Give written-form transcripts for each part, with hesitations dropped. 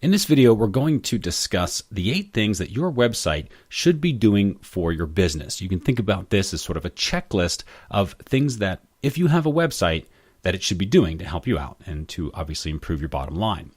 In this video, we're going to discuss the 8 things that your website should be doing for your business. You can think about this as sort of a checklist of things that, if you have a website, that it should be doing to help you out and to obviously improve your bottom line.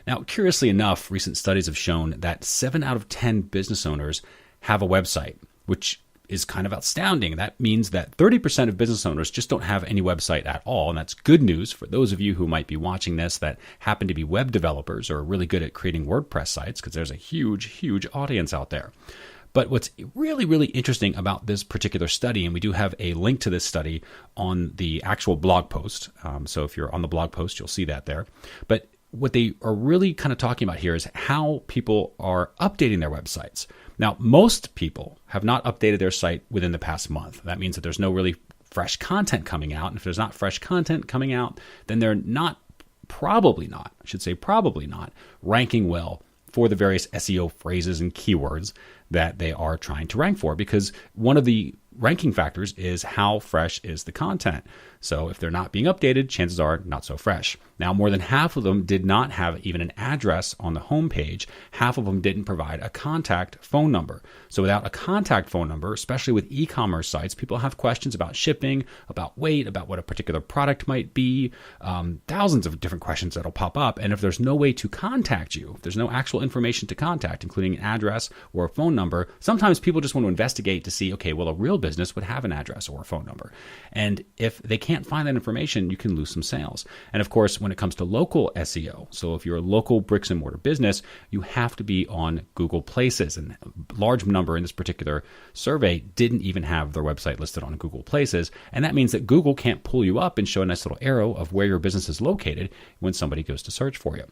Now, curiously enough, recent studies have shown that 7 out of 10 business owners have a website, which is kind of astounding. That means that 30% of business owners just don't have any website at all. And that's good news for those of you who might be watching this that happen to be web developers or are really good at creating WordPress sites, because there's a huge, huge audience out there. But what's really, really interesting about this particular study, and we do have a link to this study on the actual blog post. So if you're on the blog post, you'll see that there. But what they are really kind of talking about here is how people are updating their websites. Now, most people have not updated their site within the past month. That means that there's no really fresh content coming out. And if there's not fresh content coming out, then they're probably not ranking well for the various SEO phrases and keywords that they are trying to rank for, because one of the ranking factors is how fresh is the content. So if they're not being updated, chances are not so fresh. Now, more than half of them did not have even an address on the homepage. Half of them didn't provide a contact phone number. So without a contact phone number, especially with e-commerce sites, people have questions about shipping, about weight, about what a particular product might be, thousands of different questions that'll pop up. And if there's no way to contact you, if there's no actual information to contact, including an address or a phone number, sometimes people just want to investigate to see, okay, well, a real business would have an address or a phone number. And if they can't find that information, you can lose some sales. And of course, when it comes to local SEO, so if you're a local bricks and mortar business, you have to be on Google Places. And a large number in this particular survey didn't even have their website listed on Google Places. And that means that Google can't pull you up and show a nice little arrow of where your business is located when somebody goes to search for you.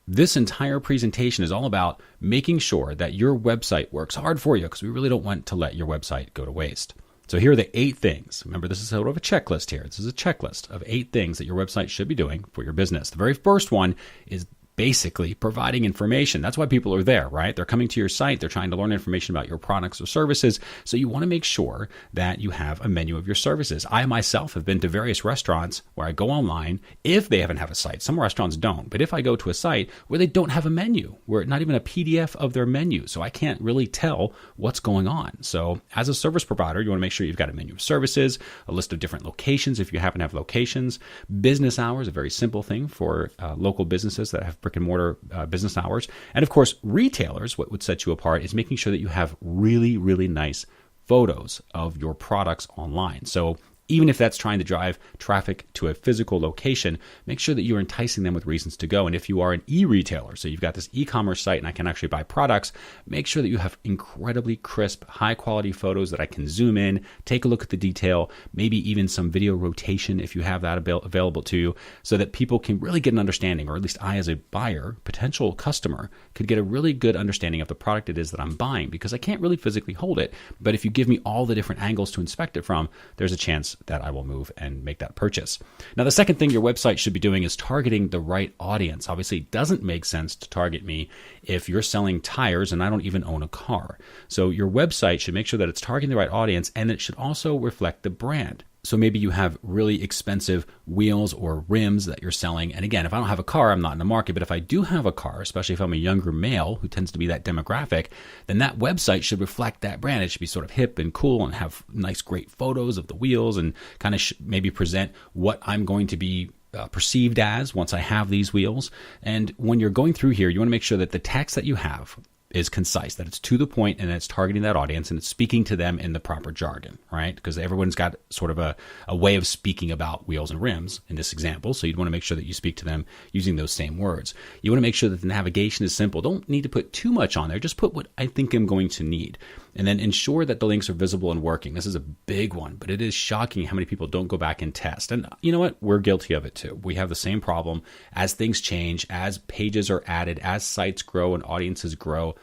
This entire presentation is all about making sure that your website works hard for you, because we really don't want to let your website go to waste. So here are the 8 things. Remember, this is sort of a checklist here. This is a checklist of 8 things that your website should be doing for your business. The very first one is basically providing information. That's why people are there, right? They're coming to your site. They're trying to learn information about your products or services. So you want to make sure that you have a menu of your services. I myself have been to various restaurants where I go online if they haven't have a site. Some restaurants don't. But if I go to a site where they don't have a menu, where not even a PDF of their menu, so I can't really tell what's going on. So as a service provider, you want to make sure you've got a menu of services, a list of different locations if you happen to have locations. Business hours, a very simple thing for local businesses that have brick and mortar business hours. And of course, retailers, what would set you apart is making sure that you have really, really nice photos of your products online. So even if that's trying to drive traffic to a physical location, make sure that you're enticing them with reasons to go. And if you are an e-retailer, so you've got this e-commerce site and I can actually buy products, make sure that you have incredibly crisp, high quality photos that I can zoom in, take a look at the detail, maybe even some video rotation if you have that available to you, so that people can really get an understanding, or at least I as a buyer, potential customer, could get a really good understanding of the product it is that I'm buying, because I can't really physically hold it. But if you give me all the different angles to inspect it from, there's a chance that I will move and make that purchase. Now, the second thing your website should be doing is targeting the right audience. Obviously, it doesn't make sense to target me if you're selling tires and I don't even own a car. So your website should make sure that it's targeting the right audience, and it should also reflect the brand. So maybe you have really expensive wheels or rims that you're selling. And again, if I don't have a car, I'm not in the market. But if I do have a car, especially if I'm a younger male who tends to be that demographic, then that website should reflect that brand. It should be sort of hip and cool and have nice, great photos of the wheels and kind of maybe present what I'm going to be perceived as once I have these wheels. And when you're going through here, you want to make sure that the text that you have is concise, that it's to the point and it's targeting that audience and it's speaking to them in the proper jargon, right? Because everyone's got sort of a way of speaking about wheels and rims in this example. So you'd want to make sure that you speak to them using those same words. You want to make sure that the navigation is simple. Don't need to put too much on there. Just put what I think I'm going to need. And then ensure that the links are visible and working. This is a big one, but it is shocking how many people don't go back and test. And you know what? We're guilty of it too. We have the same problem as things change, as pages are added, as sites grow and audiences grow.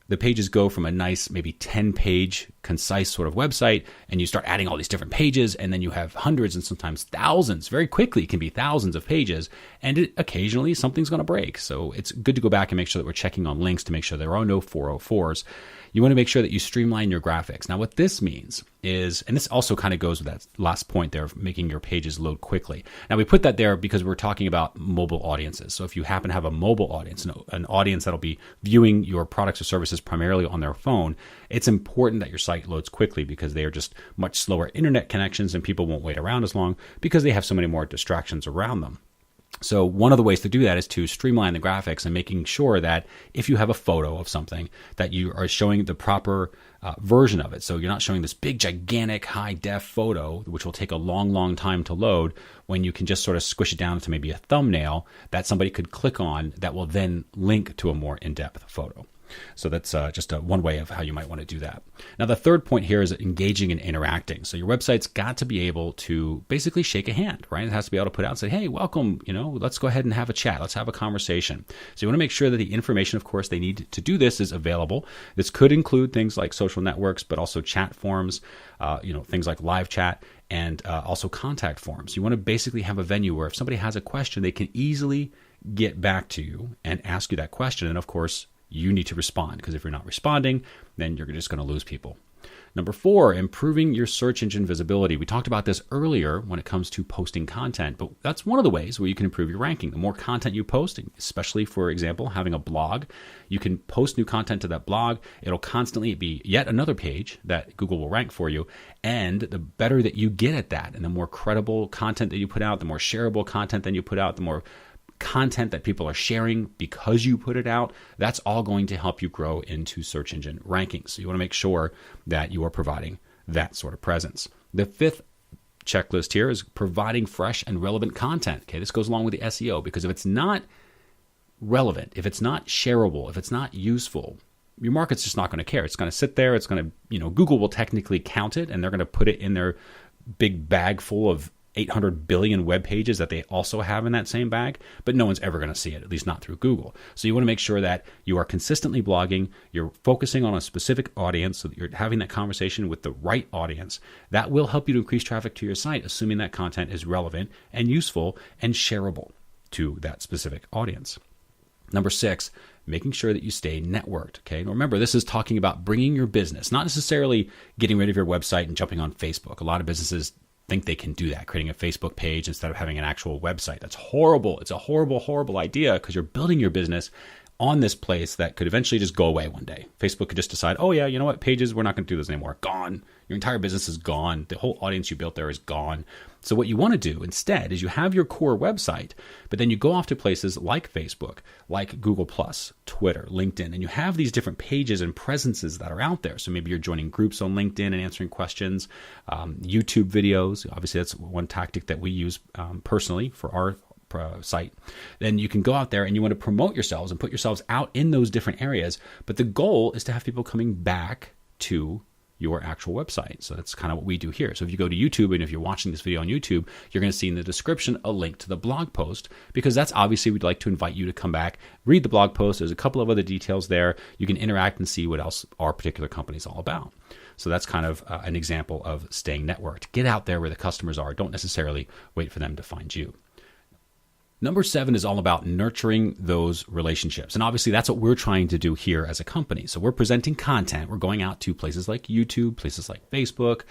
The pages go from a nice, maybe 10-page, concise sort of website, and you start adding all these different pages, and then you have hundreds and sometimes thousands. Very quickly, it can be thousands of pages, and occasionally something's going to break. So it's good to go back and make sure that we're checking on links to make sure there are no 404s. You want to make sure that you streamline your graphics. Now, what this means is, and this also kind of goes with that last point there of making your pages load quickly. Now, we put that there because we're talking about mobile audiences. So if you happen to have a mobile audience, an audience that'll be viewing your products or services primarily on their phone, it's important that your site loads quickly because they are just much slower internet connections and people won't wait around as long because they have so many more distractions around them. So one of the ways to do that is to streamline the graphics and making sure that if you have a photo of something, that you are showing the proper version of it. So you're not showing this big, gigantic, high-def photo, which will take a long, long time to load, when you can just sort of squish it down to maybe a thumbnail that somebody could click on that will then link to a more in-depth photo. So that's just one way of how you might want to do that. Now, the third point here is engaging and interacting. So your website's got to be able to basically shake a hand, right? It has to be able to put out and say, hey, welcome, let's go ahead and have a chat. Let's have a conversation. So you want to make sure that the information, of course, they need to do this is available. This could include things like social networks, but also chat forms, things like live chat, and also contact forms. You want to basically have a venue where if somebody has a question, they can easily get back to you and ask you that question. And of course, you need to respond, because if you're not responding, then you're just going to lose people. Number 4, improving your search engine visibility. We talked about this earlier when it comes to posting content, but that's one of the ways where you can improve your ranking. The more content you post, especially, for example, having a blog, you can post new content to that blog. It'll constantly be yet another page that Google will rank for you. And the better that you get at that, and the more credible content that you put out, the more shareable content that you put out, the more content that people are sharing because you put it out, that's all going to help you grow into search engine rankings. So you want to make sure that you are providing that sort of presence. The 5th checklist here is providing fresh and relevant content. Okay, this goes along with the SEO, because if it's not relevant, if it's not shareable, if it's not useful, your market's just not going to care. It's going to sit there. It's going to, Google will technically count it, and they're going to put it in their big bag full of 800 billion web pages that they also have in that same bag, but no one's ever going to see it, at least not through Google. So you want to make sure that you are consistently blogging, you're focusing on a specific audience, so that you're having that conversation with the right audience. That will help you to increase traffic to your site, assuming that content is relevant and useful and shareable to that specific audience. Number 6, making sure that you stay networked. Okay, now remember, this is talking about bringing your business, not necessarily getting rid of your website and jumping on Facebook. A lot of businesses think they can do that, creating a Facebook page instead of having an actual website. That's horrible. It's a horrible, horrible idea, because you're building your business on this place that could eventually just go away one day. Facebook could just decide, oh yeah, you know what, pages, we're not going to do this anymore. Gone. Your entire business is gone. The whole audience you built there is gone. So what you want to do instead is you have your core website, but then you go off to places like Facebook, like Google+, Twitter, LinkedIn, and you have these different pages and presences that are out there. So maybe you're joining groups on LinkedIn and answering questions, YouTube videos. Obviously, that's one tactic that we use personally for our site. Then you can go out there and you want to promote yourselves and put yourselves out in those different areas. But the goal is to have people coming back to your actual website. So that's kind of what we do here. So if you go to YouTube, and if you're watching this video on YouTube, you're going to see in the description a link to the blog post, because that's obviously, we'd like to invite you to come back, read the blog post. There's a couple of other details there. You can interact and see what else our particular company is all about. So that's kind of an example of staying networked. Get out there where the customers are. Don't necessarily wait for them to find you. Number 7 is all about nurturing those relationships. And obviously that's what we're trying to do here as a company. So we're presenting content. We're going out to places like YouTube, places like Facebook,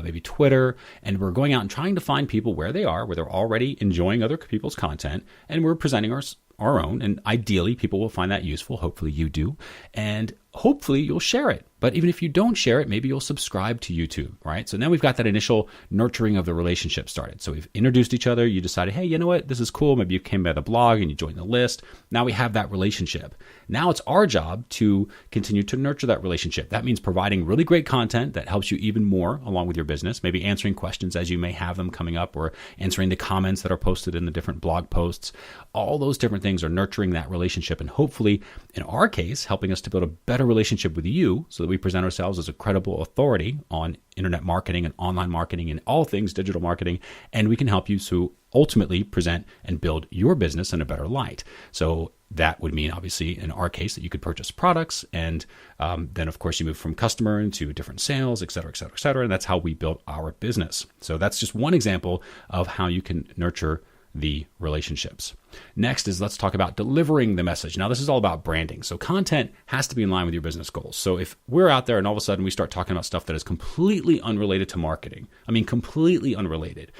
maybe Twitter, and we're going out and trying to find people where they are, where they're already enjoying other people's content, and we're presenting our own. And ideally, people will find that useful. Hopefully you do. And hopefully you'll share it. But even if you don't share it, maybe you'll subscribe to YouTube, right? So now we've got that initial nurturing of the relationship started. So we've introduced each other. You decided, hey, you know what? This is cool. Maybe you came by the blog and you joined the list. Now we have that relationship. Now it's our job to continue to nurture that relationship. That means providing really great content that helps you even more along with your business, maybe answering questions as you may have them coming up, or answering the comments that are posted in the different blog posts. All those different things are nurturing that relationship, and hopefully, in our case, helping us to build a better relationship with you, so that we present ourselves as a credible authority on internet marketing and online marketing and all things digital marketing, and we can help you to ultimately present and build your business in a better light. So that would mean, obviously, in our case, that you could purchase products, and then, of course, you move from customer into different sales, et cetera, et cetera, et cetera. And that's how we built our business. So that's just one example of how you can nurture the relationships. Next is let's talk about delivering the message. Now, this is all about branding. So content has to be in line with your business goals. So if we're out there and all of a sudden we start talking about stuff that is completely unrelated to marketing, I mean, completely unrelated,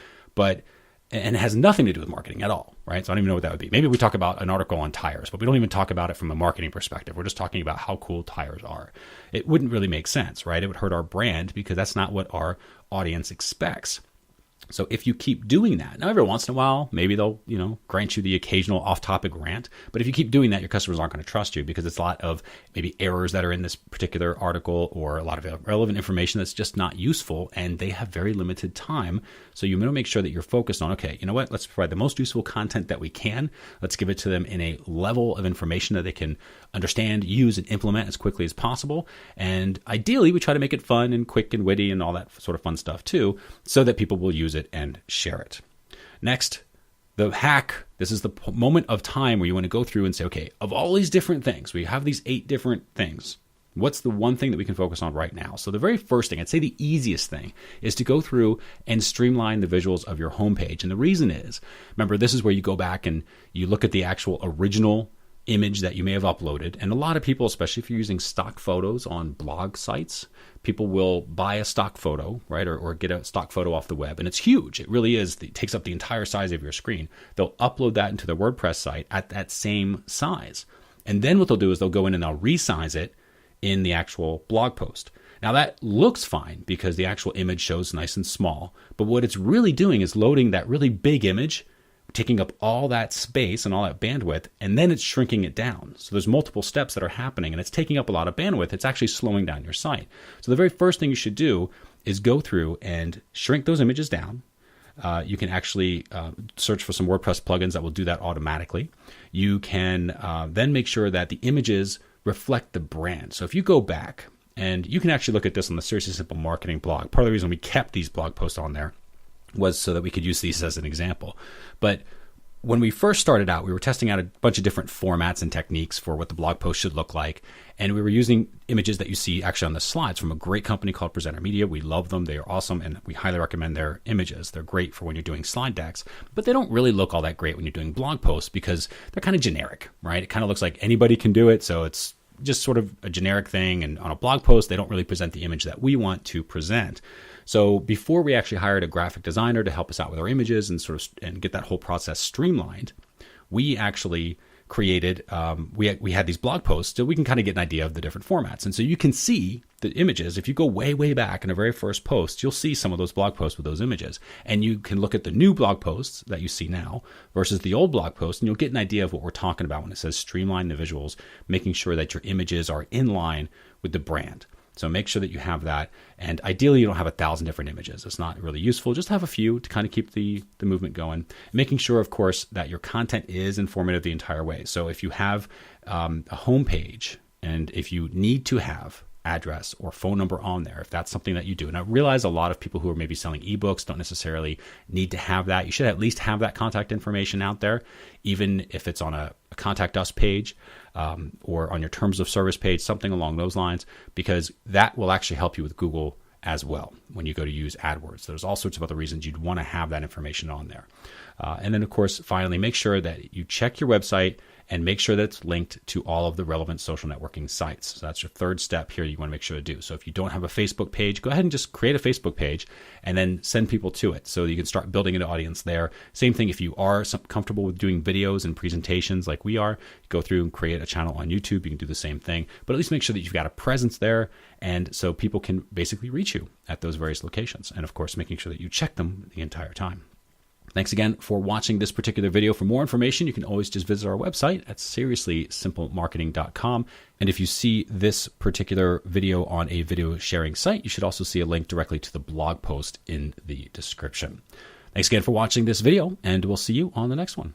and it has nothing to do with marketing at all, right? So I don't even know what that would be. Maybe we talk about an article on tires, but we don't even talk about it from a marketing perspective. We're just talking about how cool tires are. It wouldn't really make sense, right? It would hurt our brand because that's not what our audience expects. So if you keep doing that, now every once in a while, maybe they'll, grant you the occasional off-topic rant. But if you keep doing that, your customers aren't going to trust you because it's a lot of maybe errors that are in this particular article or a lot of relevant information that's just not useful, and they have very limited time. So you want to make sure that you're focused on, okay, you know what? Let's provide the most useful content that we can. Let's give it to them in a level of information that they can understand, use, and implement as quickly as possible. And ideally, we try to make it fun and quick and witty and all that sort of fun stuff too, so that people will use it and share it. Next, the hack. This is the moment of time where you want to go through and say, okay, of all these different things, we have these 8 different things. What's the one thing that we can focus on right now? So the very first thing, I'd say the easiest thing, is to go through and streamline the visuals of your homepage. And the reason is, remember, this is where you go back and you look at the actual original image that you may have uploaded. And a lot of people, especially if you're using stock photos on blog sites, people will buy a stock photo, right? Or get a stock photo off the web. And it's huge. It really is. It takes up the entire size of your screen. They'll upload that into their WordPress site at that same size. And then what they'll do is they'll go in and they'll resize it in the actual blog post. Now that looks fine because the actual image shows nice and small. But what it's really doing is loading that really big image, taking up all that space and all that bandwidth, and then it's shrinking it down. So there's multiple steps that are happening, and it's taking up a lot of bandwidth. It's actually slowing down your site. So the very first thing you should do is go through and shrink those images down. You can actually search for some WordPress plugins that will do that automatically. You can then make sure that the images reflect the brand. So if you go back, and you can actually look at this on the Seriously Simple Marketing blog. Part of the reason we kept these blog posts on there was so that we could use these as an example. But when we first started out, we were testing out a bunch of different formats and techniques for what the blog post should look like. And we were using images that you see actually on the slides from a great company called Presenter Media. We love them. They are awesome. And we highly recommend their images. They're great for when you're doing slide decks, but they don't really look all that great when you're doing blog posts because they're kind of generic, right? It kind of looks like anybody can do it. So it's just sort of a generic thing. And on a blog post, they don't really present the image that we want to present. So before we actually hired a graphic designer to help us out with our images and and get that whole process streamlined, we actually created, we had these blog posts so we can kind of get an idea of the different formats. And so you can see the images. If you go way, way back in the very first post, you'll see some of those blog posts with those images. And you can look at the new blog posts that you see now versus the old blog post, and you'll get an idea of what we're talking about when it says streamline the visuals, making sure that your images are in line with the brand. So make sure that you have that. And ideally, you don't have 1,000 different images. It's not really useful. Just have a few to kind of keep the movement going. Making sure, of course, that your content is informative the entire way. So if you have a homepage and if you need to have address or phone number on there, if that's something that you do. And I realize a lot of people who are maybe selling ebooks don't necessarily need to have that. You should at least have that contact information out there, even if it's on a contact us page or on your terms of service page, something along those lines, because that will actually help you with Google as well when you go to use AdWords. There's all sorts of other reasons you'd want to have that information on there. And then, of course, finally, make sure that you check your website and make sure that it's linked to all of the relevant social networking sites. So that's your third step here you want to make sure to do. So if you don't have a Facebook page, go ahead and just create a Facebook page and then send people to it so you can start building an audience there. Same thing if you are comfortable with doing videos and presentations like we are, go through and create a channel on YouTube. You can do the same thing, but at least make sure that you've got a presence there and so people can basically reach you at those various locations. And of course, making sure that you check them the entire time. Thanks again for watching this particular video. For more information, you can always just visit our website at seriouslysimplemarketing.com. And if you see this particular video on a video sharing site, you should also see a link directly to the blog post in the description. Thanks again for watching this video, and we'll see you on the next one.